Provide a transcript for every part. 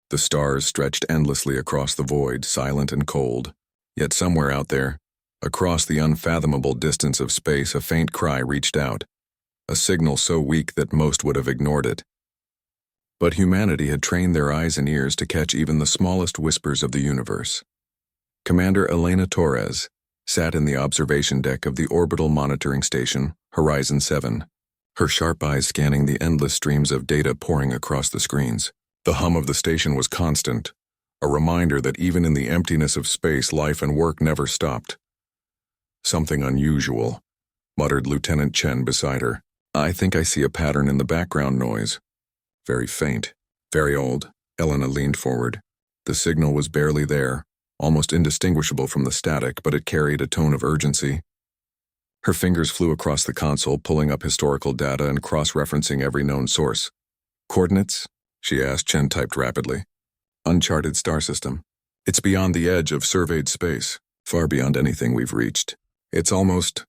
The stars stretched endlessly across the void, silent and cold. Yet somewhere out there, across the unfathomable distance of space, a faint cry reached out, a signal so weak that most would have ignored it. But humanity had trained their eyes and ears to catch even the smallest whispers of the universe. Commander Elena Torres sat in the observation deck of the orbital monitoring station, Horizon 7, her sharp eyes scanning the endless streams of data pouring across the screens. The hum of the station was constant, a reminder that even in the emptiness of space, life and work never stopped. "Something unusual," muttered Lieutenant Chen beside her. "I think I see a pattern in the background noise." "Very faint, very old." Elena leaned forward. The signal was barely there, almost indistinguishable from the static, but it carried a tone of urgency. Her fingers flew across the console, pulling up historical data and cross-referencing every known source. "Coordinates?" she asked. Chen typed rapidly. "Uncharted star system. It's beyond the edge of surveyed space, far beyond anything we've reached. It's almost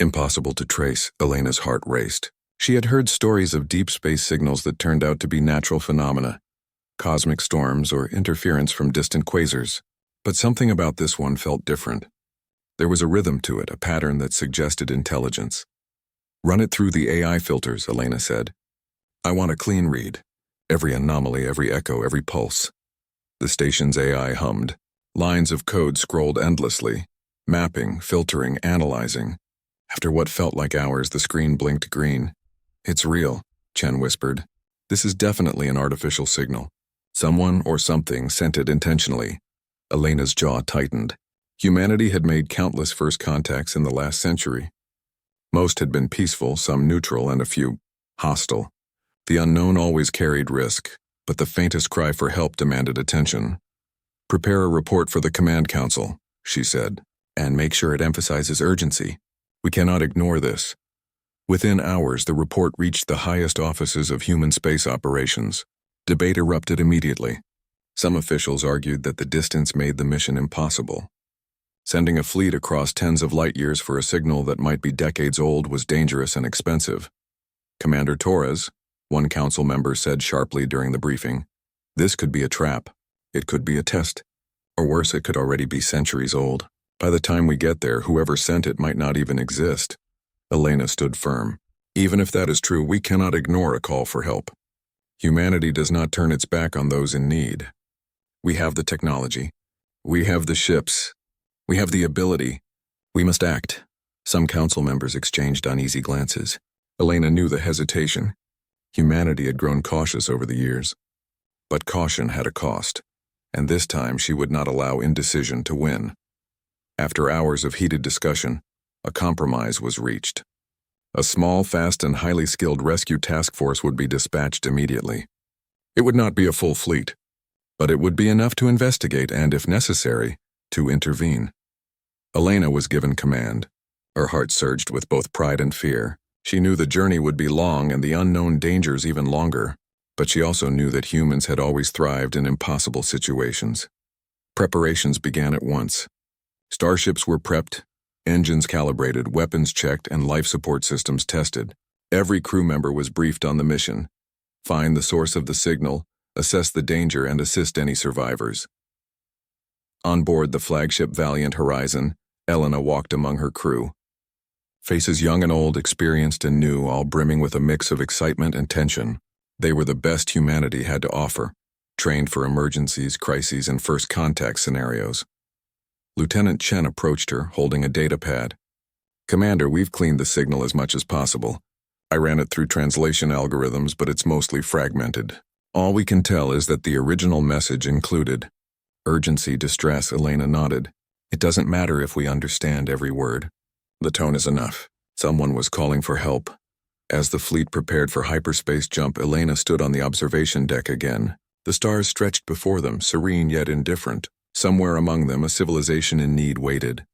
impossible to trace." Elena's heart raced. She had heard stories of deep space signals that turned out to be natural phenomena, cosmic storms or interference from distant quasars. But something about this one felt different. There was a rhythm to it, a pattern that suggested intelligence. "Run it through the AI filters," Elena said. "I want a clean read. Every anomaly, every echo, every pulse." The station's AI hummed. Lines of code scrolled endlessly, mapping, filtering, analyzing. After what felt like hours, the screen blinked green. "It's real," Chen whispered. "This is definitely an artificial signal. Someone or something sent it intentionally." Elena's jaw tightened. Humanity had made countless first contacts in the last century. Most had been peaceful, some neutral, and a few hostile. The unknown always carried risk, but the faintest cry for help demanded attention. "Prepare a report for the Command Council," she said, "and make sure it emphasizes urgency. We cannot ignore this." Within hours, the report reached the highest offices of human space operations. Debate erupted immediately. Some officials argued that the distance made the mission impossible. Sending a fleet across tens of light years for a signal that might be decades old was dangerous and expensive. "Commander Torres," one council member said sharply during the briefing, "this could be a trap. It could be a test. Or worse, it could already be centuries old. By the time we get there, whoever sent it might not even exist." Elena stood firm. "Even if that is true, we cannot ignore a call for help. Humanity does not turn its back on those in need. We have the technology. We have the ships. We have the ability. We must act." Some council members exchanged uneasy glances. Elena knew the hesitation. Humanity had grown cautious over the years. But caution had a cost, and this time she would not allow indecision to win. After hours of heated discussion, a compromise was reached. A small, fast, and highly skilled rescue task force would be dispatched immediately. It would not be a full fleet, but it would be enough to investigate and, if necessary, to intervene. Elena was given command. Her heart surged with both pride and fear. She knew the journey would be long and the unknown dangers even longer, but she also knew that humans had always thrived in impossible situations. Preparations began at once. Starships were prepped, engines calibrated, weapons checked, and life support systems tested. Every crew member was briefed on the mission. Find the source of the signal, assess the danger, and assist any survivors. On board the flagship Valiant Horizon, Elena walked among her crew. Faces young and old, experienced and new, all brimming with a mix of excitement and tension. They were the best humanity had to offer, trained for emergencies, crises, and first contact scenarios. Lieutenant Chen approached her, holding a data pad. "Commander, we've cleaned the signal as much as possible. I ran it through translation algorithms, but it's mostly fragmented. All we can tell is that the original message included urgency, distress." Elena nodded. "It doesn't matter if we understand every word. The tone is enough. Someone was calling for help." As the fleet prepared for hyperspace jump, Elena stood on the observation deck again. The stars stretched before them, serene yet indifferent. Somewhere among them, a civilization in need waited,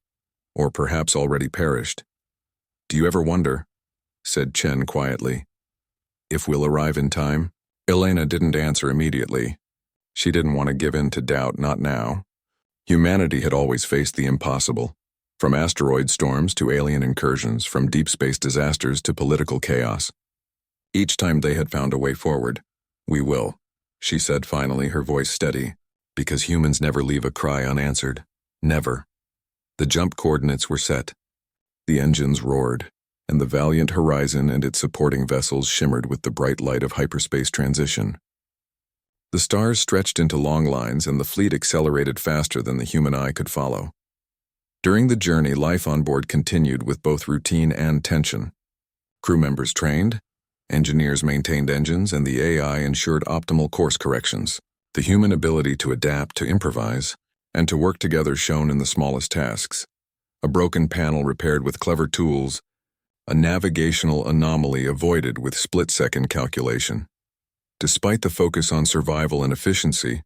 or perhaps already perished. "Do you ever wonder," said Chen quietly, "if we'll arrive in time?" Elena didn't answer immediately. She didn't want to give in to doubt, not now. Humanity had always faced the impossible. From asteroid storms to alien incursions, from deep space disasters to political chaos. Each time they had found a way forward. "We will," she said finally, her voice steady. Because humans never leave a cry unanswered. Never. The jump coordinates were set. The engines roared, and the valiant horizon and its supporting vessels shimmered with the bright light of hyperspace transition. The stars stretched into long lines, and the fleet accelerated faster than the human eye could follow. During the journey, life on board continued with both routine and tension. Crew members trained, engineers maintained engines, and the AI ensured optimal course corrections. The human ability to adapt, to improvise, and to work together shone in the smallest tasks. A broken panel repaired with clever tools, a navigational anomaly avoided with split-second calculation. Despite the focus on survival and efficiency,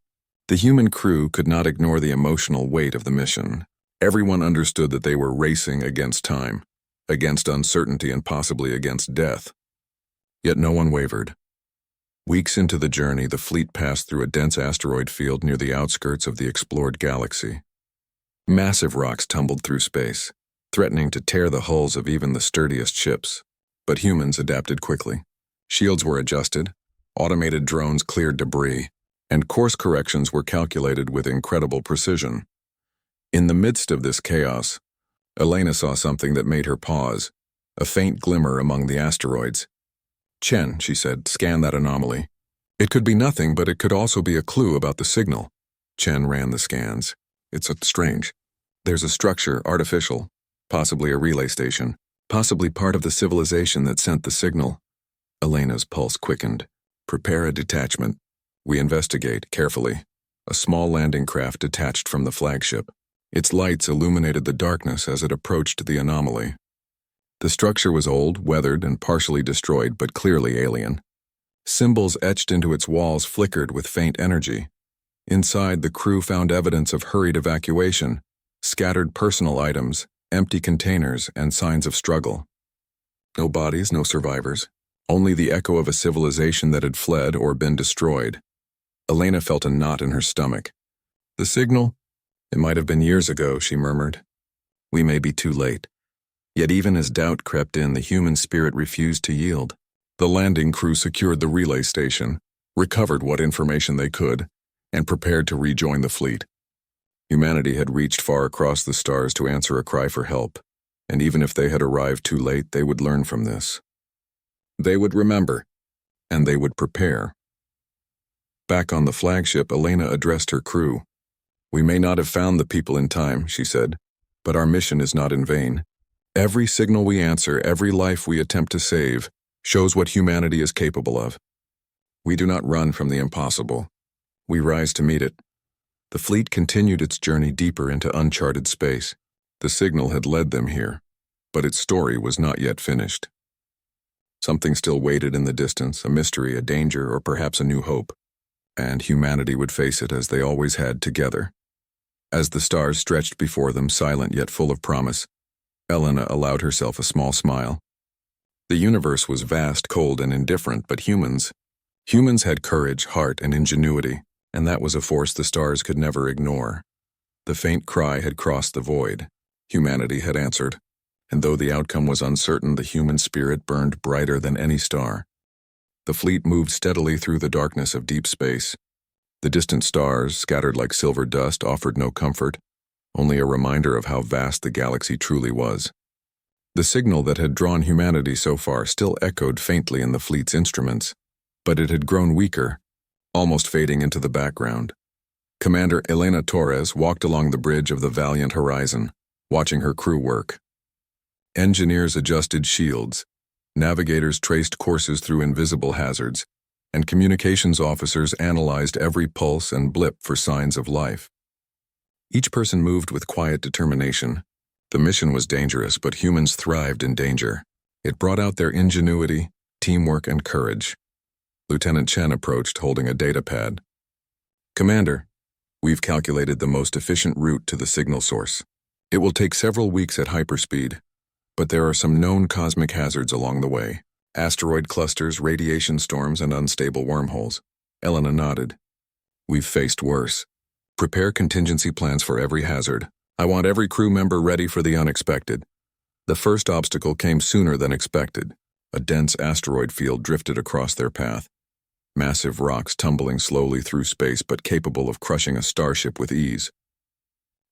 the human crew could not ignore the emotional weight of the mission. Everyone understood that they were racing against time, against uncertainty, and possibly against death. Yet no one wavered. Weeks into the journey, the fleet passed through a dense asteroid field near the outskirts of the explored galaxy. Massive rocks tumbled through space, threatening to tear the hulls of even the sturdiest ships. But humans adapted quickly. Shields were adjusted, automated drones cleared debris, and course corrections were calculated with incredible precision. In the midst of this chaos, Elena saw something that made her pause, a faint glimmer among the asteroids. "Chen," she said, "scan that anomaly. It could be nothing, but it could also be a clue about the signal." Chen ran the scans. "It's strange. There's a structure, artificial, possibly a relay station, possibly part of the civilization that sent the signal." Elena's pulse quickened. "Prepare a detachment. We investigate, carefully." A small landing craft detached from the flagship. Its lights illuminated the darkness as it approached the anomaly. The structure was old, weathered, and partially destroyed, but clearly alien. Symbols etched into its walls flickered with faint energy. Inside, the crew found evidence of hurried evacuation, scattered personal items, empty containers, and signs of struggle. No bodies, no survivors. Only the echo of a civilization that had fled or been destroyed. Elena felt a knot in her stomach. "The signal? It might have been years ago," she murmured. "We may be too late." Yet even as doubt crept in, the human spirit refused to yield. The landing crew secured the relay station, recovered what information they could, and prepared to rejoin the fleet. Humanity had reached far across the stars to answer a cry for help, and even if they had arrived too late, they would learn from this. They would remember, and they would prepare. Back on the flagship, Elena addressed her crew. "We may not have found the people in time," she said, "but our mission is not in vain. Every signal we answer, every life we attempt to save, shows what humanity is capable of. We do not run from the impossible. We rise to meet it." The fleet continued its journey deeper into uncharted space. The signal had led them here, but its story was not yet finished. Something still waited in the distance, a mystery, a danger, or perhaps a new hope. And humanity would face it as they always had, together. As the stars stretched before them, silent yet full of promise, Elena allowed herself a small smile. The universe was vast, cold, and indifferent, but humans had courage, heart, and ingenuity, and that was a force the stars could never ignore. The faint cry had crossed the void. Humanity had answered, and though the outcome was uncertain, the human spirit burned brighter than any star. The fleet moved steadily through the darkness of deep space. The distant stars, scattered like silver dust, offered no comfort, only a reminder of how vast the galaxy truly was. The signal that had drawn humanity so far still echoed faintly in the fleet's instruments, but it had grown weaker, almost fading into the background. Commander Elena Torres walked along the bridge of the valiant horizon, watching her crew work. Engineers adjusted shields, navigators traced courses through invisible hazards, and communications officers analyzed every pulse and blip for signs of life. Each person moved with quiet determination. The mission was dangerous, but humans thrived in danger. It brought out their ingenuity, teamwork, and courage. Lieutenant Chen approached, holding a data pad. "Commander, we've calculated the most efficient route to the signal source. It will take several weeks at hyperspeed, but there are some known cosmic hazards along the way. Asteroid clusters, radiation storms, and unstable wormholes." Elena nodded. "We've faced worse. Prepare contingency plans for every hazard. I want every crew member ready for the unexpected." The first obstacle came sooner than expected. A dense asteroid field drifted across their path. massive rocks tumbling slowly through space but capable of crushing a starship with ease.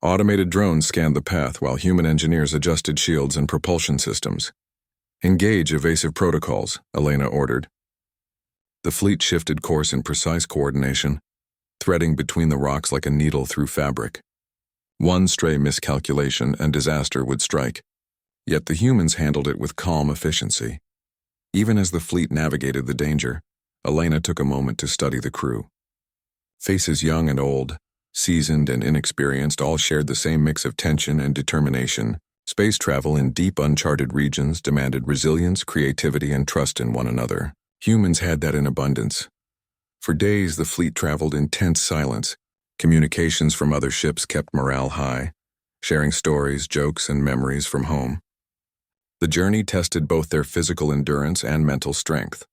Automated drones scanned the path while human engineers adjusted shields and propulsion systems. "Engage evasive protocols," Elena ordered. The fleet shifted course in precise coordination, threading between the rocks like a needle through fabric. One stray miscalculation and disaster would strike, yet the humans handled it with calm efficiency. Even as the fleet navigated the danger, Elena took a moment to study the crew. Faces young and old, seasoned and inexperienced, all shared the same mix of tension and determination. Space travel in deep, uncharted regions demanded resilience, creativity, and trust in one another. Humans had that in abundance. For days, the fleet traveled in tense silence. Communications from other ships kept morale high, sharing stories, jokes, and memories from home. The journey tested both their physical endurance and mental strength.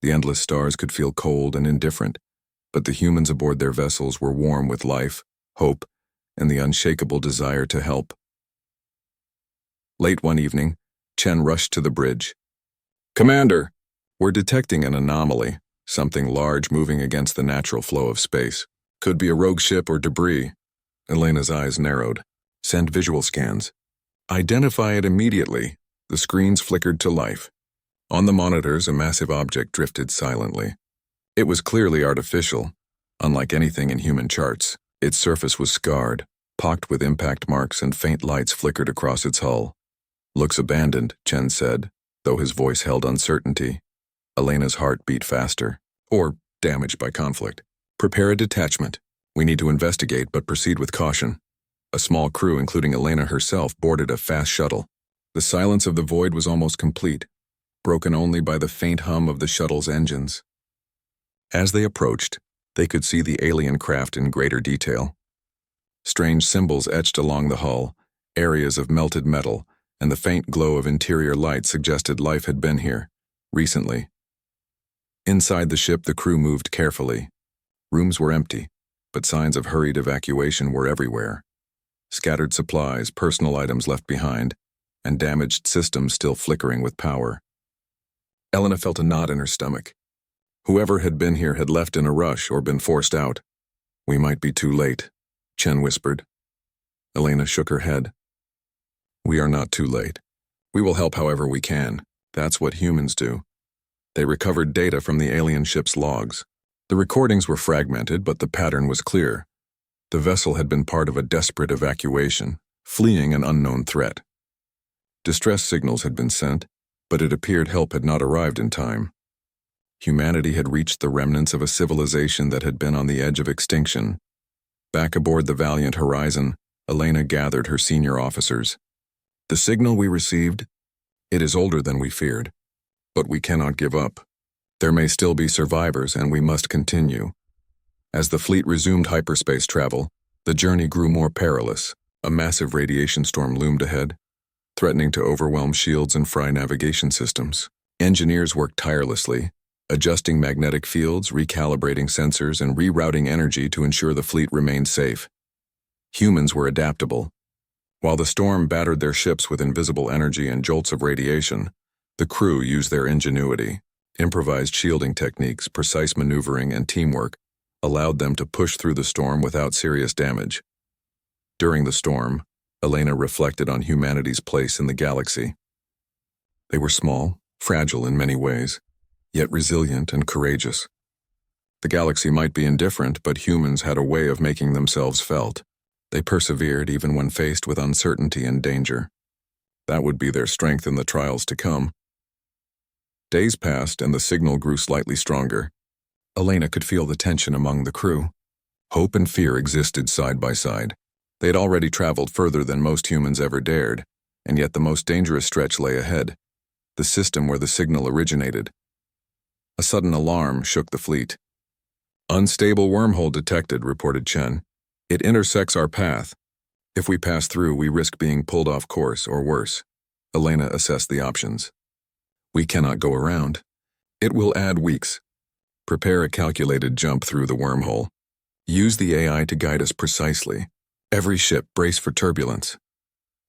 The endless stars could feel cold and indifferent, but the humans aboard their vessels were warm with life, hope, and the unshakable desire to help. Late one evening, Chen rushed to the bridge. "Commander, we're detecting an anomaly, something large moving against the natural flow of space. Could be a rogue ship or debris." Elena's eyes narrowed. "Send visual scans." "Identify it immediately." The screens flickered to life. On the monitors, a massive object drifted silently. It was clearly artificial, unlike anything in human charts. Its surface was scarred, pocked with impact marks, and faint lights flickered across its hull. "Looks abandoned," Chen said, though his voice held uncertainty. Elena's heart beat faster. "Or damaged by conflict. Prepare a detachment. We need to investigate, but proceed with caution." A small crew, including Elena herself, boarded a fast shuttle. The silence of the void was almost complete, broken only by the faint hum of the shuttle's engines. As they approached, they could see the alien craft in greater detail. Strange symbols etched along the hull, areas of melted metal, and the faint glow of interior light suggested life had been here, recently. Inside the ship, the crew moved carefully. Rooms were empty, but signs of hurried evacuation were everywhere. Scattered supplies, personal items left behind, and damaged systems still flickering with power. Elena felt a knot in her stomach. Whoever had been here had left in a rush or been forced out. "We might be too late," Chen whispered. Elena shook her head. "We are not too late. We will help however we can. That's what humans do." They recovered data from the alien ship's logs. The recordings were fragmented, but the pattern was clear. The vessel had been part of a desperate evacuation, fleeing an unknown threat. Distress signals had been sent, but it appeared help had not arrived in time. Humanity had reached the remnants of a civilization that had been on the edge of extinction. Back aboard the Valiant Horizon, Elena gathered her senior officers. "The signal we received? It is older than we feared. But we cannot give up. There may still be survivors, and we must continue." As the fleet resumed hyperspace travel, the journey grew more perilous. A massive radiation storm loomed ahead, threatening to overwhelm shields and fry navigation systems. Engineers worked tirelessly, adjusting magnetic fields, recalibrating sensors, and rerouting energy to ensure the fleet remained safe. Humans were adaptable. While the storm battered their ships with invisible energy and jolts of radiation, the crew used their ingenuity. Improvised shielding techniques, precise maneuvering, and teamwork allowed them to push through the storm without serious damage. During the storm, Elena reflected on humanity's place in the galaxy. They were small, fragile in many ways, yet resilient and courageous. The galaxy might be indifferent, but humans had a way of making themselves felt. They persevered even when faced with uncertainty and danger. That would be their strength in the trials to come. Days passed and the signal grew slightly stronger. Elena could feel the tension among the crew. Hope and fear existed side by side. They had already traveled further than most humans ever dared, and yet the most dangerous stretch lay ahead, the system where the signal originated. A sudden alarm shook the fleet. "Unstable wormhole detected," reported Chen. "It intersects our path. If we pass through, we risk being pulled off course or worse." Elena assessed the options. "We cannot go around. It will add weeks. Prepare a calculated jump through the wormhole. Use the AI to guide us precisely. Every ship brace for turbulence."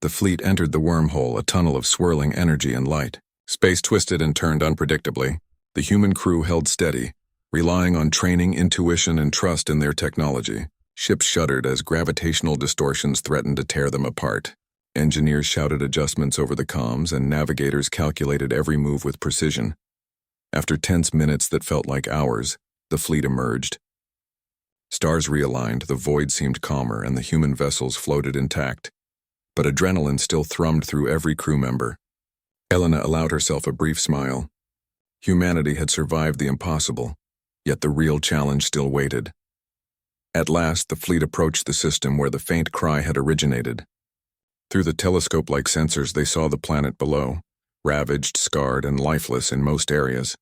The fleet entered the wormhole, a tunnel of swirling energy and light. Space twisted and turned unpredictably. The human crew held steady, relying on training, intuition, and trust in their technology. Ships shuddered as gravitational distortions threatened to tear them apart. Engineers shouted adjustments over the comms, and navigators calculated every move with precision. After tense minutes that felt like hours, the fleet emerged. Stars realigned, the void seemed calmer, and the human vessels floated intact. But adrenaline still thrummed through every crew member. Elena allowed herself a brief smile. Humanity had survived the impossible, yet the real challenge still waited. At last, the fleet approached the system where the faint cry had originated. Through the telescope-like sensors, they saw the planet below, ravaged, scarred, and lifeless in most areas.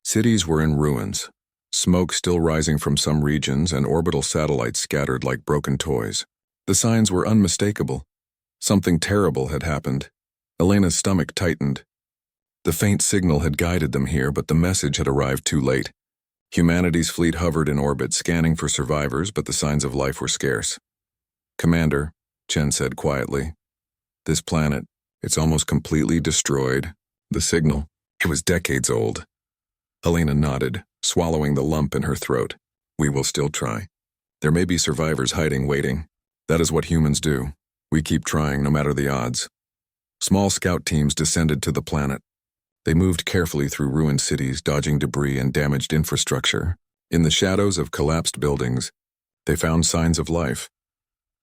Cities were in ruins, smoke still rising from some regions, and orbital satellites scattered like broken toys. The signs were unmistakable. Something terrible had happened. Elena's stomach tightened. The faint signal had guided them here, but the message had arrived too late. Humanity's fleet hovered in orbit, scanning for survivors, but the signs of life were scarce. "Commander," Chen said quietly, "this planet, it's almost completely destroyed. The signal, it was decades old." Elena nodded, swallowing the lump in her throat. "We will still try. There may be survivors hiding, waiting. That is what humans do. We keep trying, no matter the odds." Small scout teams descended to the planet. They moved carefully through ruined cities, dodging debris and damaged infrastructure. In the shadows of collapsed buildings, they found signs of life.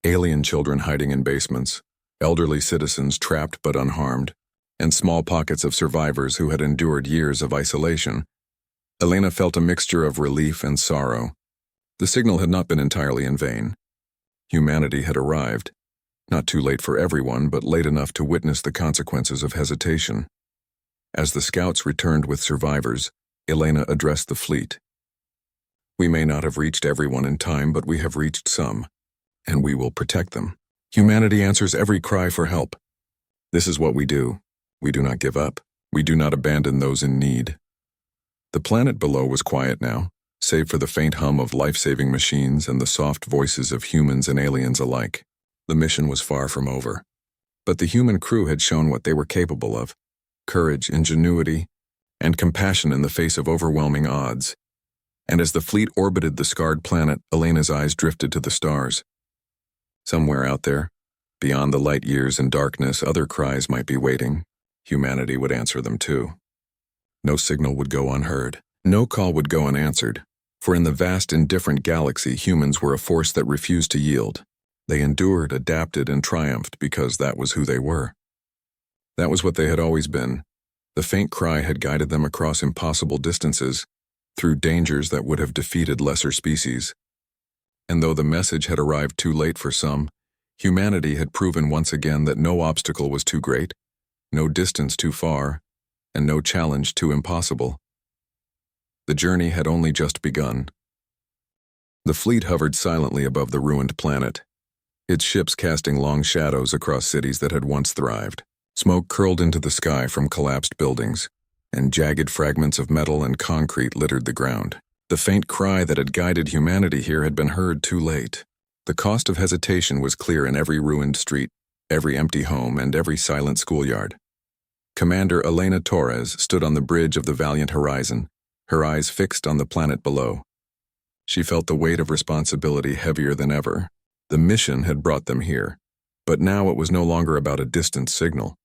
Alien children hiding in basements, elderly citizens trapped but unharmed, and small pockets of survivors who had endured years of isolation. Elena felt a mixture of relief and sorrow. The signal had not been entirely in vain. Humanity had arrived, not too late for everyone, but late enough to witness the consequences of hesitation. As the scouts returned with survivors, Elena addressed the fleet. "We may not have reached everyone in time, but we have reached some, and we will protect them. Humanity answers every cry for help. This is what we do. We do not give up. We do not abandon those in need." The planet below was quiet now, save for the faint hum of life-saving machines and the soft voices of humans and aliens alike. The mission was far from over. But the human crew had shown what they were capable of: courage, ingenuity, and compassion in the face of overwhelming odds. And as the fleet orbited the scarred planet, Elena's eyes drifted to the stars. Somewhere out there, beyond the light years and darkness, other cries might be waiting. Humanity would answer them too. No signal would go unheard. No call would go unanswered. For in the vast, indifferent galaxy, humans were a force that refused to yield. They endured, adapted, and triumphed because that was who they were. That was what they had always been. The faint cry had guided them across impossible distances, through dangers that would have defeated lesser species. And though the message had arrived too late for some, humanity had proven once again that no obstacle was too great, no distance too far, and no challenge too impossible. The journey had only just begun. The fleet hovered silently above the ruined planet, its ships casting long shadows across cities that had once thrived. Smoke curled into the sky from collapsed buildings, and jagged fragments of metal and concrete littered the ground. The faint cry that had guided humanity here had been heard too late. The cost of hesitation was clear in every ruined street, every empty home, and every silent schoolyard. Commander Elena Torres stood on the bridge of the valiant horizon, her eyes fixed on the planet below. She felt the weight of responsibility heavier than ever. The mission had brought them here, but now it was no longer about a distant signal.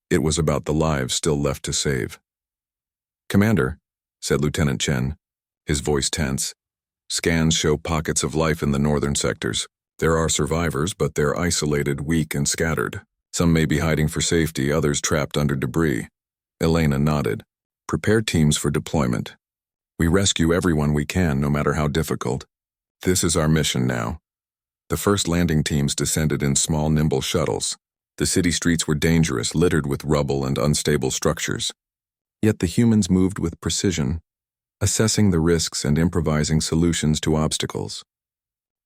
It was about the lives still left to save. "Commander," said Lieutenant Chen, his voice tense, "scans show pockets of life in the northern sectors. There are survivors, but they're isolated, weak, and scattered. Some may be hiding for safety, others trapped under debris." Elena nodded. "Prepare teams for deployment. We rescue everyone we can, no matter how difficult. This is our mission now." The first landing teams descended in small, nimble shuttles. The city streets were dangerous, littered with rubble and unstable structures. Yet the humans moved with precision, assessing the risks and improvising solutions to obstacles.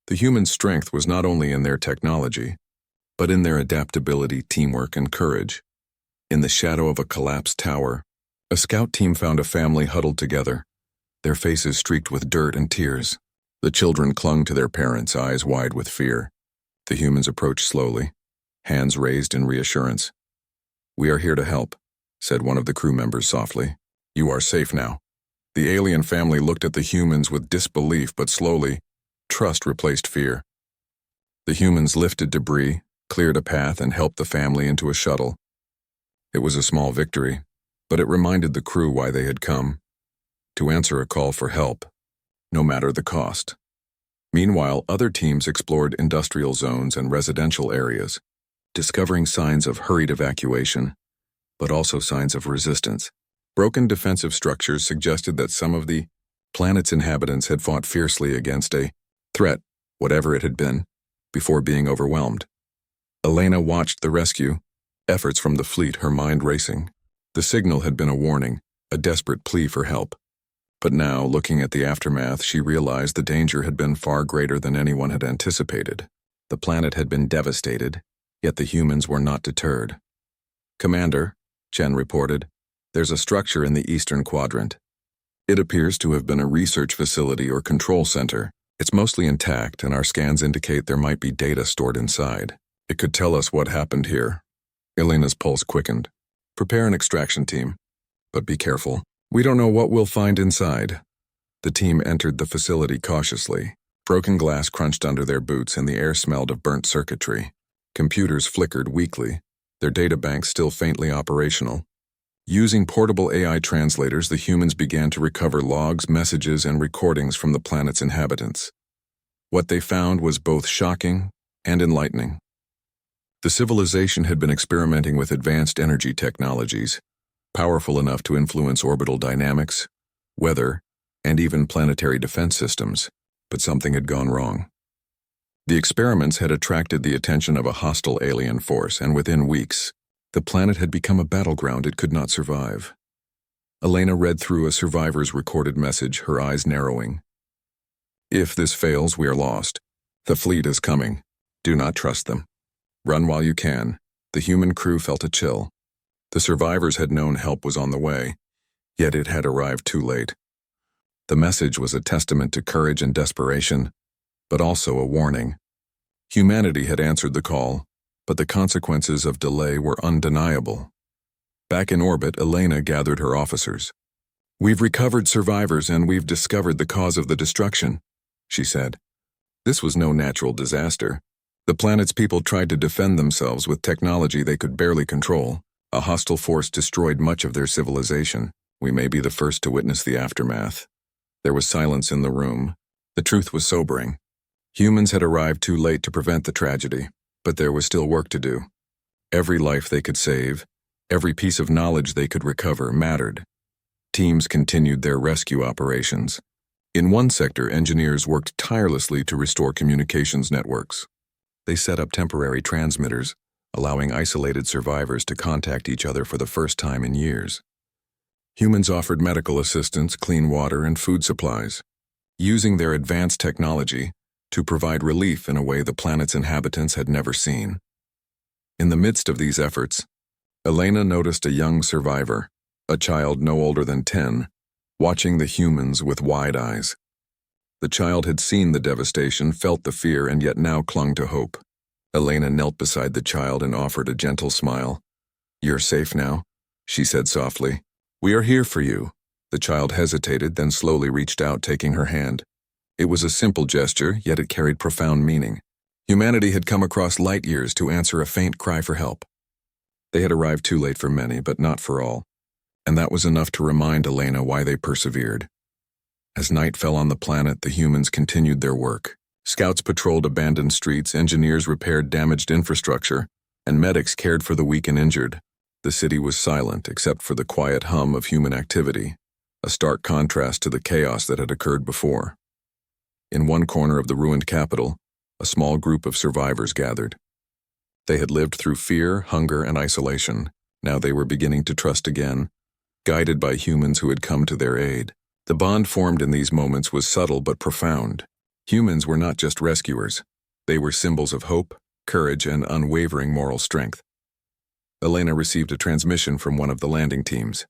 The human strength was not only in their technology, but in their adaptability, teamwork, and courage. In the shadow of a collapsed tower, a scout team found a family huddled together, their faces streaked with dirt and tears. The children clung to their parents, eyes wide with fear. The humans approached slowly, hands raised in reassurance. "We are here to help," said one of the crew members softly. "You are safe now." The alien family looked at the humans with disbelief, but slowly, trust replaced fear. The humans lifted debris, cleared a path, and helped the family into a shuttle. It was a small victory, but it reminded the crew why they had come: to answer a call for help, no matter the cost. Meanwhile, other teams explored industrial zones and residential areas, discovering signs of hurried evacuation, but also signs of resistance. Broken defensive structures suggested that some of the planet's inhabitants had fought fiercely against a threat, whatever it had been, before being overwhelmed. Elena watched the rescue efforts from the fleet, her mind racing. The signal had been a warning, a desperate plea for help. But now, looking at the aftermath, she realized the danger had been far greater than anyone had anticipated. The planet had been devastated, yet the humans were not deterred. "Commander," Chen reported, "there's a structure in the eastern quadrant. It appears to have been a research facility or control center. It's mostly intact, and our scans indicate there might be data stored inside. It could tell us what happened here." Elena's pulse quickened. "Prepare an extraction team. But be careful. We don't know what we'll find inside." The team entered the facility cautiously. Broken glass crunched under their boots, and the air smelled of burnt circuitry. Computers flickered weakly, their databanks still faintly operational. Using portable AI translators, the humans began to recover logs, messages, and recordings from the planet's inhabitants. What they found was both shocking and enlightening. The civilization had been experimenting with advanced energy technologies, powerful enough to influence orbital dynamics, weather, and even planetary defense systems, but something had gone wrong. The experiments had attracted the attention of a hostile alien force, and within weeks, the planet had become a battleground it could not survive. Elena read through a survivor's recorded message, her eyes narrowing. "If this fails, we are lost. The fleet is coming. Do not trust them. Run while you can." The human crew felt a chill. The survivors had known help was on the way, yet it had arrived too late. The message was a testament to courage and desperation, but also a warning. Humanity had answered the call, but the consequences of delay were undeniable. Back in orbit, Elena gathered her officers. "We've recovered survivors, and we've discovered the cause of the destruction," she said. This was no natural disaster. The planet's people tried to defend themselves with technology they could barely control. A hostile force destroyed much of their civilization. We may be the first to witness the aftermath. There was silence in the room. The truth was sobering. Humans had arrived too late to prevent the tragedy, but there was still work to do. Every life they could save, every piece of knowledge they could recover mattered. Teams continued their rescue operations. In one sector, engineers worked tirelessly to restore communications networks. They set up temporary transmitters, allowing isolated survivors to contact each other for the first time in years. Humans offered medical assistance, clean water, and food supplies, using their advanced technology to provide relief in a way the planet's inhabitants had never seen. In the midst of these efforts, Elena noticed a young survivor, a child no older than 10, watching the humans with wide eyes. The child had seen the devastation, felt the fear, and yet now clung to hope. Elena knelt beside the child and offered a gentle smile. "You're safe now," she said softly. "We are here for you." The child hesitated, then slowly reached out, taking her hand. It was a simple gesture, yet it carried profound meaning. Humanity had come across light years to answer a faint cry for help. They had arrived too late for many, but not for all, and that was enough to remind Elena why they persevered. As night fell on the planet, the humans continued their work. Scouts patrolled abandoned streets, engineers repaired damaged infrastructure, and medics cared for the weak and injured. The city was silent except for the quiet hum of human activity, a stark contrast to the chaos that had occurred before. In one corner of the ruined capital, a small group of survivors gathered. They had lived through fear, hunger, and isolation. Now they were beginning to trust again, guided by humans who had come to their aid. The bond formed in these moments was subtle but profound. Humans were not just rescuers. They were symbols of hope, courage, and unwavering moral strength. Elena received a transmission from one of the landing teams.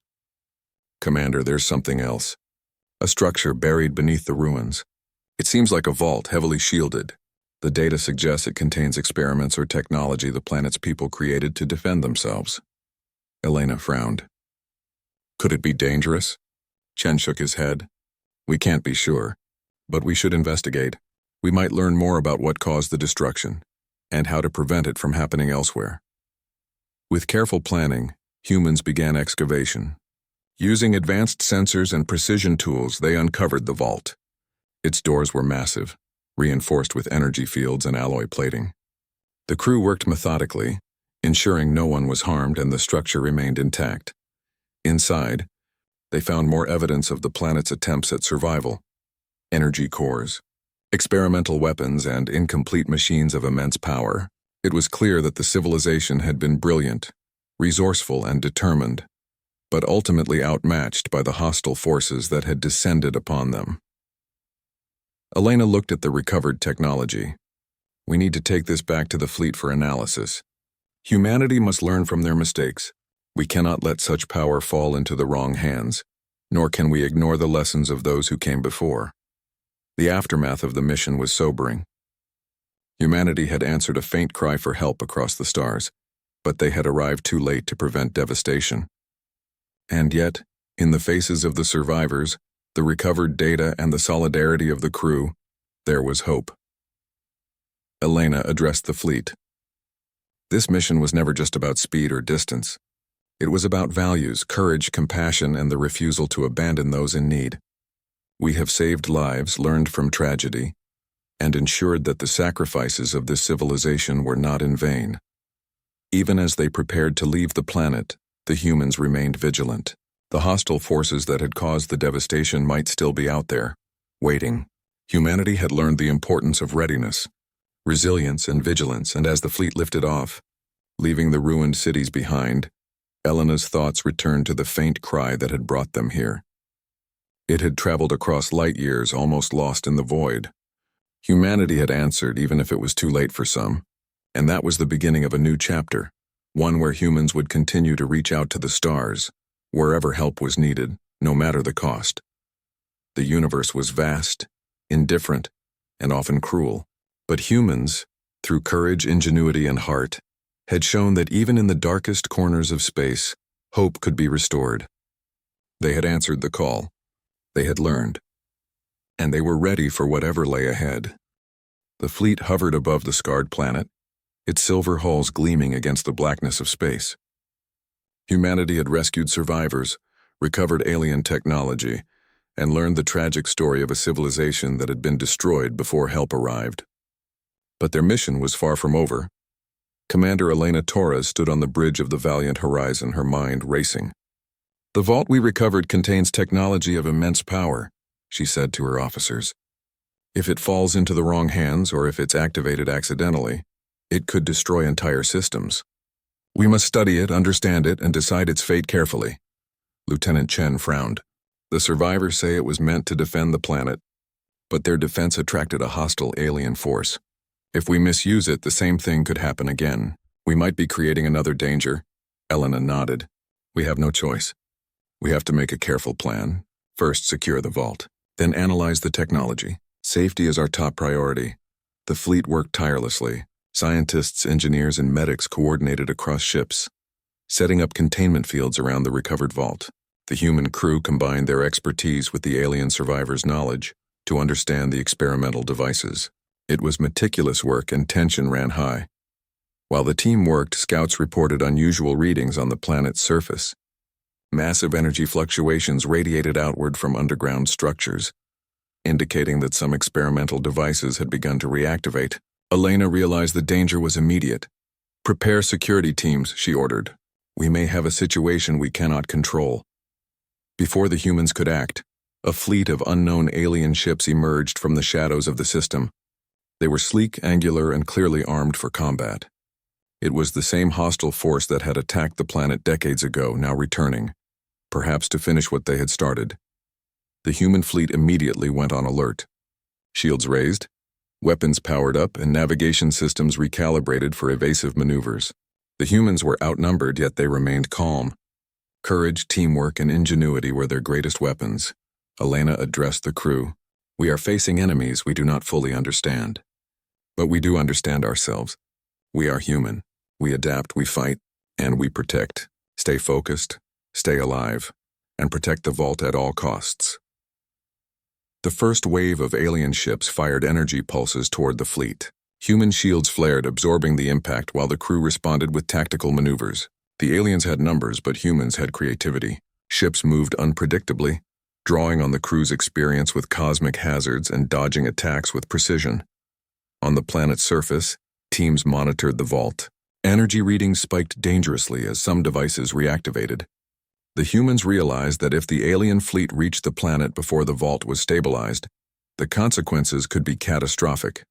"Commander, there's something else. A structure buried beneath the ruins. It seems like a vault, heavily shielded. The data suggests it contains experiments or technology the planet's people created to defend themselves." Elena frowned. "Could it be dangerous?" Chen shook his head. We can't be sure, but we should investigate. We might learn more about what caused the destruction, and how to prevent it from happening elsewhere. With careful planning, humans began excavation. Using advanced sensors and precision tools, they uncovered the vault. Its doors were massive, reinforced with energy fields and alloy plating. The crew worked methodically, ensuring no one was harmed and the structure remained intact. Inside, they found more evidence of the planet's attempts at survival. Energy cores, experimental weapons, and incomplete machines of immense power. It was clear that the civilization had been brilliant, resourceful, and determined, but ultimately outmatched by the hostile forces that had descended upon them. Elena looked at the recovered technology. We need to take this back to the fleet for analysis. Humanity must learn from their mistakes. We cannot let such power fall into the wrong hands, nor can we ignore the lessons of those who came before. The aftermath of the mission was sobering. Humanity had answered a faint cry for help across the stars, but they had arrived too late to prevent devastation. And yet, in the faces of the survivors, the recovered data, and the solidarity of the crew, there was hope. Elena addressed the fleet. This mission was never just about speed or distance. It was about values, courage, compassion, and the refusal to abandon those in need. We have saved lives, learned from tragedy, and ensured that the sacrifices of this civilization were not in vain. Even as they prepared to leave the planet, the humans remained vigilant. The hostile forces that had caused the devastation might still be out there, waiting. Humanity had learned the importance of readiness, resilience, and vigilance, and as the fleet lifted off, leaving the ruined cities behind, Elena's thoughts returned to the faint cry that had brought them here. It had traveled across light years, almost lost in the void. Humanity had answered, even if it was too late for some, and that was the beginning of a new chapter, one where humans would continue to reach out to the stars, wherever help was needed, no matter the cost. The universe was vast, indifferent, and often cruel, but humans, through courage, ingenuity, and heart, had shown that even in the darkest corners of space, hope could be restored. They had answered the call. They had learned. And they were ready for whatever lay ahead. The fleet hovered above the scarred planet, its silver hulls gleaming against the blackness of space. Humanity had rescued survivors, recovered alien technology, and learned the tragic story of a civilization that had been destroyed before help arrived. But their mission was far from over. Commander Elena Torres stood on the bridge of the valiant horizon, her mind racing. "The vault we recovered contains technology of immense power," she said to her officers. "If it falls into the wrong hands, or if it's activated accidentally, it could destroy entire systems. We must study it, understand it, and decide its fate carefully." Lieutenant Chen frowned. "The survivors say it was meant to defend the planet, but their defense attracted a hostile alien force. If we misuse it, the same thing could happen again. We might be creating another danger." Elena nodded. "We have no choice. We have to make a careful plan. First, secure the vault. Then analyze the technology. Safety is our top priority." The fleet worked tirelessly. Scientists, engineers, and medics coordinated across ships, setting up containment fields around the recovered vault. The human crew combined their expertise with the alien survivors' knowledge to understand the experimental devices. It was meticulous work, and tension ran high. While the team worked, scouts reported unusual readings on the planet's surface. Massive energy fluctuations radiated outward from underground structures, indicating that some experimental devices had begun to reactivate. Elena realized the danger was immediate. "Prepare security teams," she ordered. "We may have a situation we cannot control." Before the humans could act, a fleet of unknown alien ships emerged from the shadows of the system. They were sleek, angular, and clearly armed for combat. It was the same hostile force that had attacked the planet decades ago, now returning, perhaps to finish what they had started. The human fleet immediately went on alert. Shields raised, weapons powered up, and navigation systems recalibrated for evasive maneuvers. The humans were outnumbered, yet they remained calm. Courage, teamwork, and ingenuity were their greatest weapons. Elena addressed the crew. "We are facing enemies we do not fully understand. But we do understand ourselves. We are human. We adapt, we fight, and we protect. Stay focused, stay alive, and protect the vault at all costs. The first wave of alien ships fired energy pulses toward the fleet. Human shields flared, absorbing the impact while the crew responded with tactical maneuvers. The aliens had numbers, but humans had creativity. Ships moved unpredictably, drawing on the crew's experience with cosmic hazards and dodging attacks with precision. On the planet's surface, teams monitored the vault. Energy readings spiked dangerously as some devices reactivated. The humans realized that if the alien fleet reached the planet before the vault was stabilized, the consequences could be catastrophic.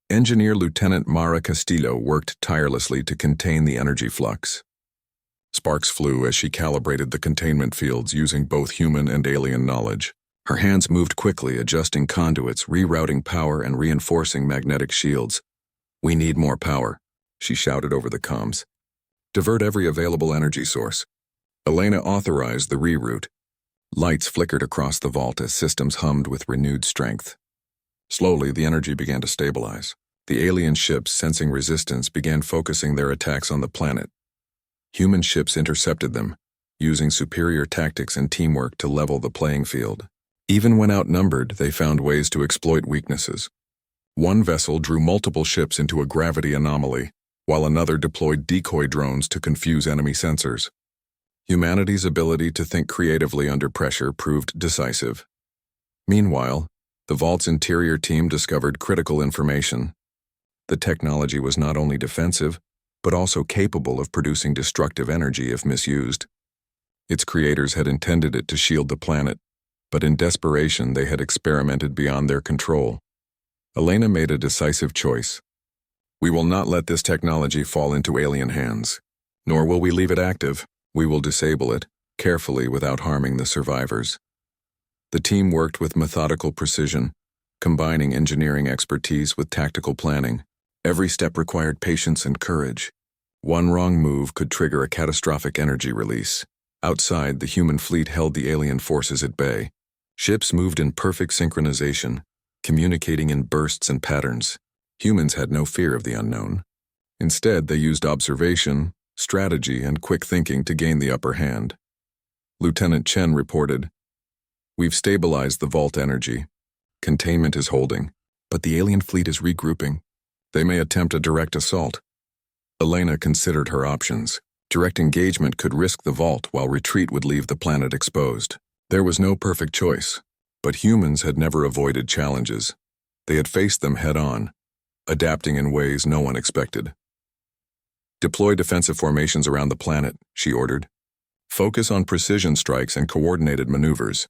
Engineer Lieutenant Mara Castillo worked tirelessly to contain the energy flux. Sparks flew as she calibrated the containment fields using both human and alien knowledge. Her hands moved quickly, adjusting conduits, rerouting power, and reinforcing magnetic shields. "We need more power," she shouted over the comms. "Divert every available energy source." Elena authorized the reroute. Lights flickered across the vault as systems hummed with renewed strength. Slowly, the energy began to stabilize. The alien ships, sensing resistance, began focusing their attacks on the planet. Human ships intercepted them, using superior tactics and teamwork to level the playing field. Even when outnumbered, they found ways to exploit weaknesses. One vessel drew multiple ships into a gravity anomaly, while another deployed decoy drones to confuse enemy sensors. Humanity's ability to think creatively under pressure proved decisive. Meanwhile, the vault's interior team discovered critical information. The technology was not only defensive, but also capable of producing destructive energy if misused. Its creators had intended it to shield the planet, but in desperation they had experimented beyond their control. Elena made a decisive choice. "We will not let this technology fall into alien hands. Nor will we leave it active. We will disable it, carefully without harming the survivors." The team worked with methodical precision, combining engineering expertise with tactical planning. Every step required patience and courage. One wrong move could trigger a catastrophic energy release. Outside, the human fleet held the alien forces at bay. Ships moved in perfect synchronization, communicating in bursts and patterns. Humans had no fear of the unknown. Instead, they used observation, strategy, and quick thinking to gain the upper hand. Lieutenant Chen reported, "We've stabilized the vault energy. Containment is holding, but the alien fleet is regrouping. They may attempt a direct assault." Elena considered her options. Direct engagement could risk the vault, while retreat would leave the planet exposed. There was no perfect choice, but humans had never avoided challenges. They had faced them head-on, adapting in ways no one expected. "Deploy defensive formations around the planet," she ordered. "Focus on precision strikes and coordinated maneuvers.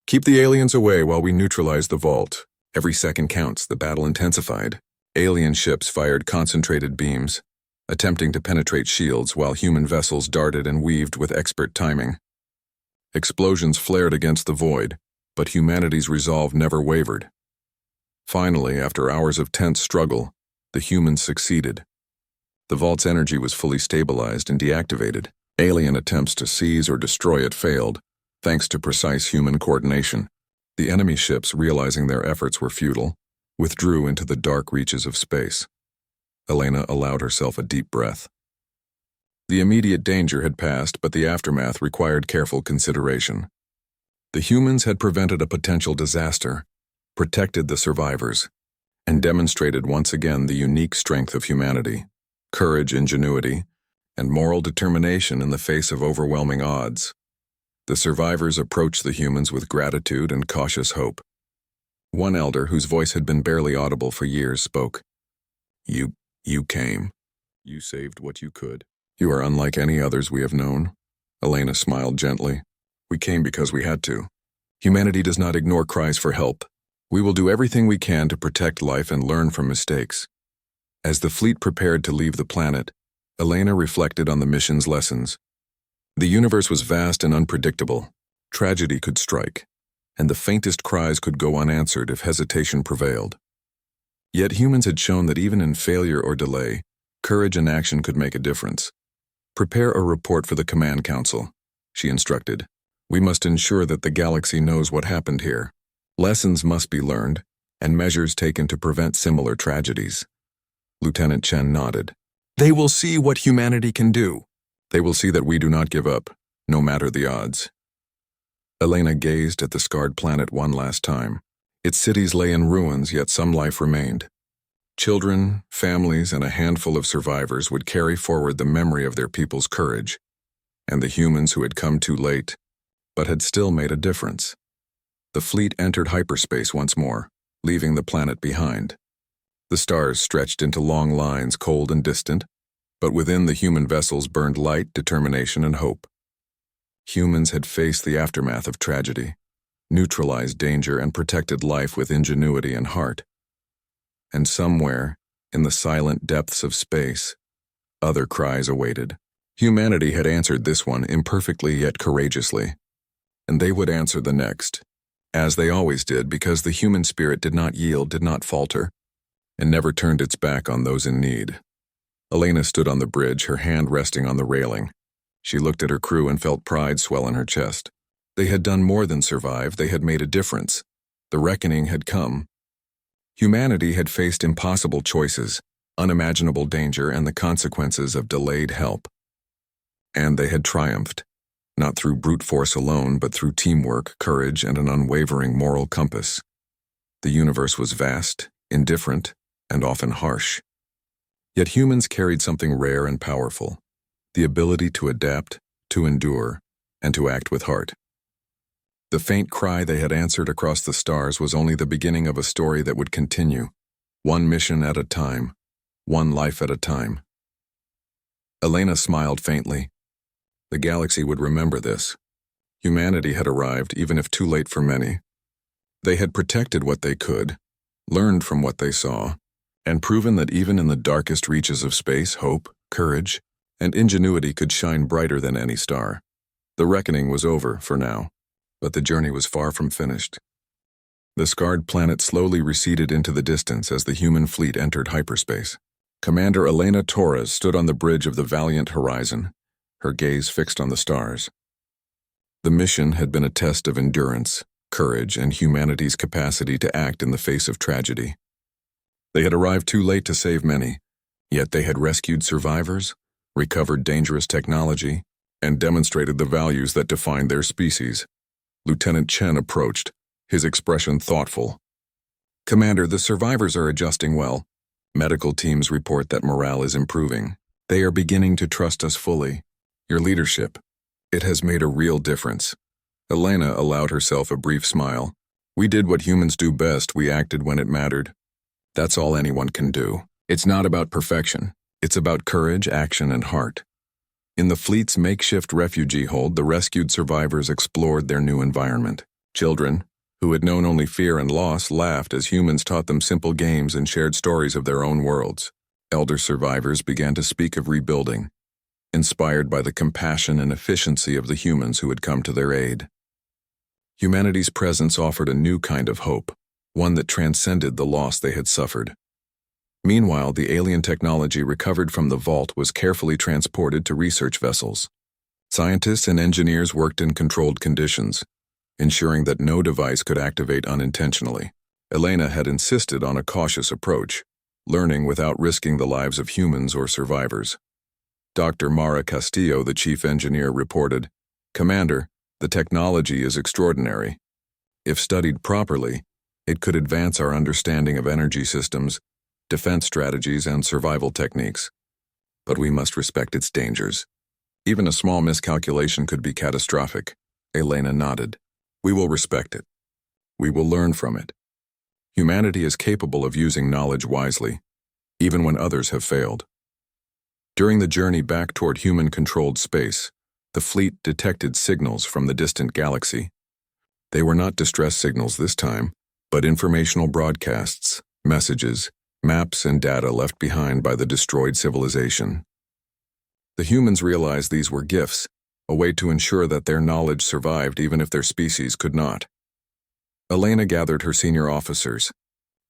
Keep the aliens away while we neutralize the vault." Every second counts. The battle intensified. Alien ships fired concentrated beams, attempting to penetrate shields while human vessels darted and weaved with expert timing. Explosions flared against the void, but humanity's resolve never wavered. Finally, after hours of tense struggle, the humans succeeded. The vault's energy was fully stabilized and deactivated. Alien attempts to seize or destroy it failed, thanks to precise human coordination. The enemy ships, realizing their efforts were futile, withdrew into the dark reaches of space. Elena allowed herself a deep breath. The immediate danger had passed, but the aftermath required careful consideration. The humans had prevented a potential disaster, protected the survivors, and demonstrated once again the unique strength of humanity, courage, ingenuity, and moral determination in the face of overwhelming odds. The survivors approached the humans with gratitude and cautious hope. One elder, whose voice had been barely audible for years, spoke. You came. You saved what you could. You are unlike any others we have known." Elena smiled gently. "We came because we had to. Humanity does not ignore cries for help. We will do everything we can to protect life and learn from mistakes." As the fleet prepared to leave the planet, Elena reflected on the mission's lessons. The universe was vast and unpredictable. Tragedy could strike, and the faintest cries could go unanswered if hesitation prevailed. Yet humans had shown that even in failure or delay, courage and action could make a difference. "Prepare a report for the Command Council," she instructed. "We must ensure that the galaxy knows what happened here. Lessons must be learned, and measures taken to prevent similar tragedies." Lieutenant Chen nodded. "They will see what humanity can do. They will see that we do not give up, no matter the odds." Elena gazed at the scarred planet one last time. Its cities lay in ruins, yet some life remained. Children, families, and a handful of survivors would carry forward the memory of their people's courage, and the humans who had come too late, but had still made a difference. The fleet entered hyperspace once more, leaving the planet behind. The stars stretched into long lines, cold and distant, but within the human vessels burned light, determination, and hope. Humans had faced the aftermath of tragedy, neutralized danger, and protected life with ingenuity and heart. And somewhere, in the silent depths of space, other cries awaited. Humanity had answered this one imperfectly yet courageously, and they would answer the next, as they always did, because the human spirit did not yield, did not falter, and never turned its back on those in need. Elena stood on the bridge, her hand resting on the railing. She looked at her crew and felt pride swell in her chest. They had done more than survive, they had made a difference. The reckoning had come. Humanity had faced impossible choices, unimaginable danger, and the consequences of delayed help. And they had triumphed, not through brute force alone, but through teamwork, courage, and an unwavering moral compass. The universe was vast, indifferent, and often harsh. Yet humans carried something rare and powerful, the ability to adapt, to endure, and to act with heart. The faint cry they had answered across the stars was only the beginning of a story that would continue, one mission at a time, one life at a time. Elena smiled faintly. The galaxy would remember this. Humanity had arrived, even if too late for many. They had protected what they could, learned from what they saw, and proven that even in the darkest reaches of space, hope, courage, and ingenuity could shine brighter than any star. The reckoning was over for now, but the journey was far from finished. The scarred planet slowly receded into the distance as the human fleet entered hyperspace. Commander Elena Torres stood on the bridge of the Valiant Horizon, her gaze fixed on the stars. The mission had been a test of endurance, courage, and humanity's capacity to act in the face of tragedy. They had arrived too late to save many, yet they had rescued survivors, recovered dangerous technology, and demonstrated the values that defined their species. Lieutenant Chen approached, his expression thoughtful. "Commander, the survivors are adjusting well. Medical teams report that morale is improving. They are beginning to trust us fully. Your leadership, it has made a real difference." Elena allowed herself a brief smile. "We did what humans do best, we acted when it mattered. That's all anyone can do. It's not about perfection. It's about courage, action, and heart." In the fleet's makeshift refugee hold, the rescued survivors explored their new environment. Children, who had known only fear and loss, laughed as humans taught them simple games and shared stories of their own worlds. Elder survivors began to speak of rebuilding, inspired by the compassion and efficiency of the humans who had come to their aid. Humanity's presence offered a new kind of hope, one that transcended the loss they had suffered. Meanwhile, the alien technology recovered from the vault was carefully transported to research vessels. Scientists and engineers worked in controlled conditions, ensuring that no device could activate unintentionally. Elena had insisted on a cautious approach, learning without risking the lives of humans or survivors. Dr. Mara Castillo, the chief engineer, reported, "Commander, the technology is extraordinary. If studied properly, it could advance our understanding of energy systems, defense strategies, and survival techniques. But we must respect its dangers. Even a small miscalculation could be catastrophic." Elena nodded. "We will respect it. We will learn from it. Humanity is capable of using knowledge wisely, even when others have failed." During the journey back toward human-controlled space, the fleet detected signals from the distant galaxy. They were not distress signals this time, but informational broadcasts, messages, maps, and data left behind by the destroyed civilization. The humans realized these were gifts, a way to ensure that their knowledge survived even if their species could not. Elena gathered her senior officers.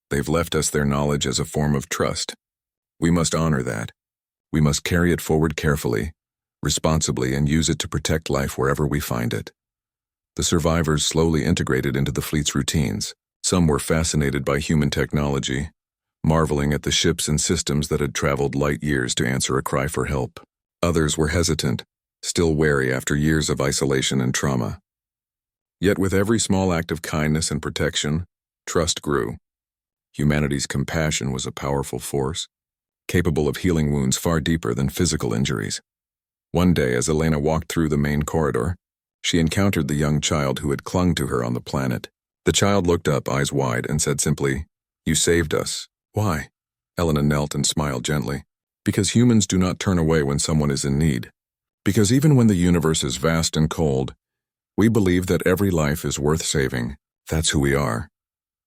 "They've left us their knowledge as a form of trust. We must honor that. We must carry it forward carefully, responsibly, and use it to protect life wherever we find it." The survivors slowly integrated into the fleet's routines. Some were fascinated by human technology, marveling at the ships and systems that had traveled light years to answer a cry for help. Others were hesitant, still wary after years of isolation and trauma. Yet with every small act of kindness and protection, trust grew. Humanity's compassion was a powerful force, capable of healing wounds far deeper than physical injuries. One day, as Elena walked through the main corridor, she encountered the young child who had clung to her on the planet. The child looked up, eyes wide, and said simply, "You saved us." "Why?" Elena knelt and smiled gently. "Because humans do not turn away when someone is in need. Because even when the universe is vast and cold, we believe that every life is worth saving. That's who we are."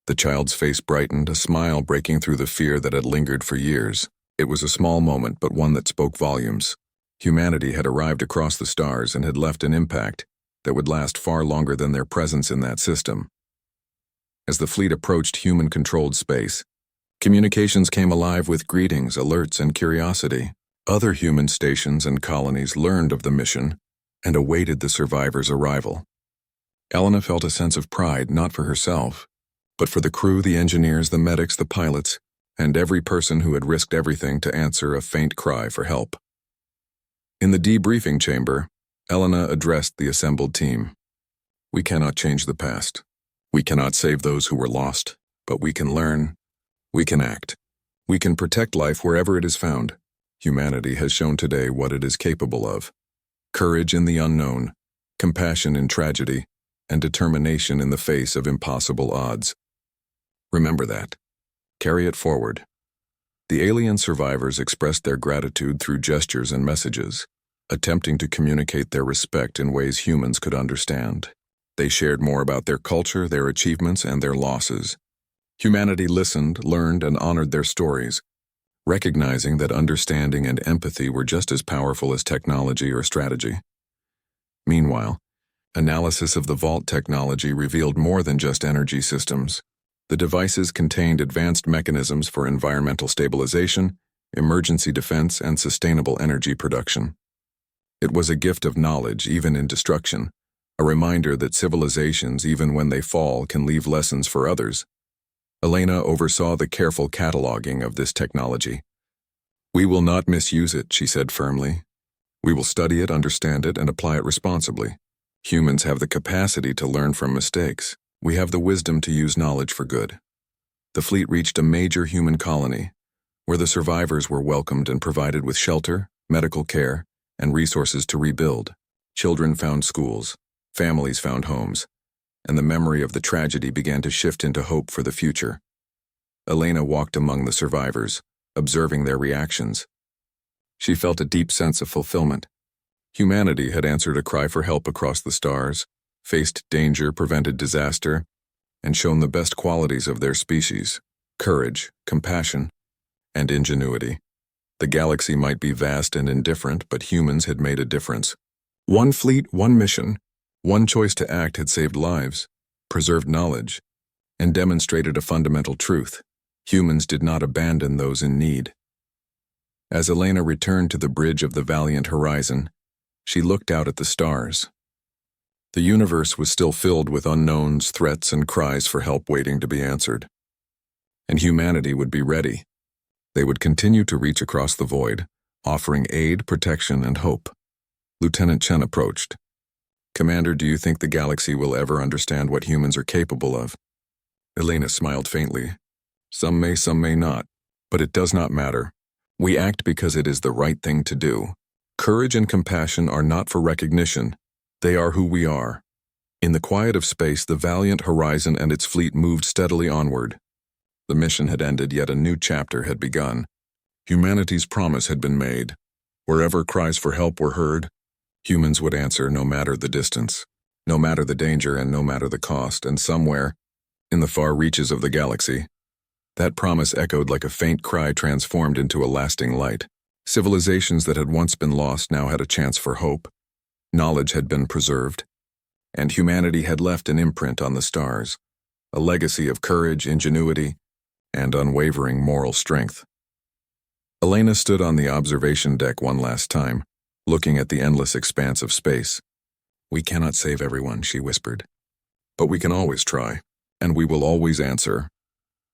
The child's face brightened, a smile breaking through the fear that had lingered for years. It was a small moment, but one that spoke volumes. Humanity had arrived across the stars and had left an impact that would last far longer than their presence in that system. As the fleet approached human-controlled space, communications came alive with greetings, alerts, and curiosity. Other human stations and colonies learned of the mission and awaited the survivors' arrival. Elena felt a sense of pride, not for herself, but for the crew, the engineers, the medics, the pilots, and every person who had risked everything to answer a faint cry for help. In the debriefing chamber, Elena addressed the assembled team. "We cannot change the past. We cannot save those who were lost, but we can learn. We can act. We can protect life wherever it is found. Humanity has shown today what it is capable of. Courage in the unknown, compassion in tragedy, and determination in the face of impossible odds. Remember that. Carry it forward." The alien survivors expressed their gratitude through gestures and messages, attempting to communicate their respect in ways humans could understand. They shared more about their culture, their achievements, and their losses. Humanity listened, learned, and honored their stories, recognizing that understanding and empathy were just as powerful as technology or strategy. Meanwhile, analysis of the vault technology revealed more than just energy systems. The devices contained advanced mechanisms for environmental stabilization, emergency defense, and sustainable energy production. It was a gift of knowledge, even in destruction, a reminder that civilizations, even when they fall, can leave lessons for others. Elena oversaw the careful cataloging of this technology. "We will not misuse it," she said firmly. "We will study it, understand it, and apply it responsibly. Humans have the capacity to learn from mistakes. We have the wisdom to use knowledge for good." The fleet reached a major human colony, where the survivors were welcomed and provided with shelter, medical care, and resources to rebuild. Children found schools, families found homes, and the memory of the tragedy began to shift into hope for the future. Elena walked among the survivors, observing their reactions. She felt a deep sense of fulfillment. Humanity had answered a cry for help across the stars, faced danger, prevented disaster, and shown the best qualities of their species: courage, compassion, and ingenuity. The galaxy might be vast and indifferent, but humans had made a difference. One fleet, one mission, one choice to act had saved lives, preserved knowledge, and demonstrated a fundamental truth: humans did not abandon those in need. As Elena returned to the bridge of the valiant horizon, she looked out at the stars. The universe was still filled with unknowns, threats, and cries for help waiting to be answered. And humanity would be ready. They would continue to reach across the void, offering aid, protection, and hope. Lieutenant Chen approached. "Commander, do you think the galaxy will ever understand what humans are capable of?" Elena smiled faintly. "Some may not. But it does not matter. We act because it is the right thing to do. Courage and compassion are not for recognition. They are who we are." In the quiet of space, the valiant Horizon and its fleet moved steadily onward. The mission had ended, yet a new chapter had begun. Humanity's promise had been made. Wherever cries for help were heard, humans would answer, no matter the distance, no matter the danger, and no matter the cost. And somewhere, in the far reaches of the galaxy, that promise echoed like a faint cry transformed into a lasting light. Civilizations that had once been lost now had a chance for hope. Knowledge had been preserved, and humanity had left an imprint on the stars, a legacy of courage, ingenuity, and unwavering moral strength. Elena stood on the observation deck one last time, looking at the endless expanse of space. "We cannot save everyone," she whispered. "But we can always try, and we will always answer."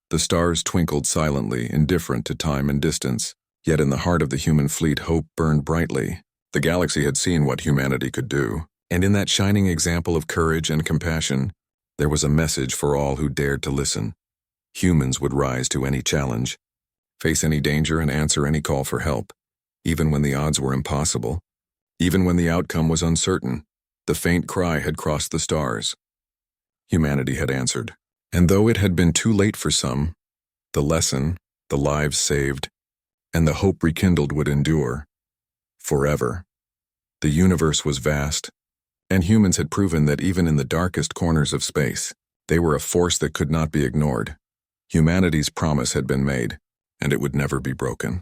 The stars twinkled silently, indifferent to time and distance, yet in the heart of the human fleet hope burned brightly. The galaxy had seen what humanity could do. And in that shining example of courage and compassion, there was a message for all who dared to listen. Humans would rise to any challenge, face any danger, and answer any call for help, even when the odds were impossible, even when the outcome was uncertain. The faint cry had crossed the stars. Humanity had answered. And though it had been too late for some, the lesson, the lives saved, and the hope rekindled would endure forever. The universe was vast, and humans had proven that even in the darkest corners of space, they were a force that could not be ignored. Humanity's promise had been made, and it would never be broken.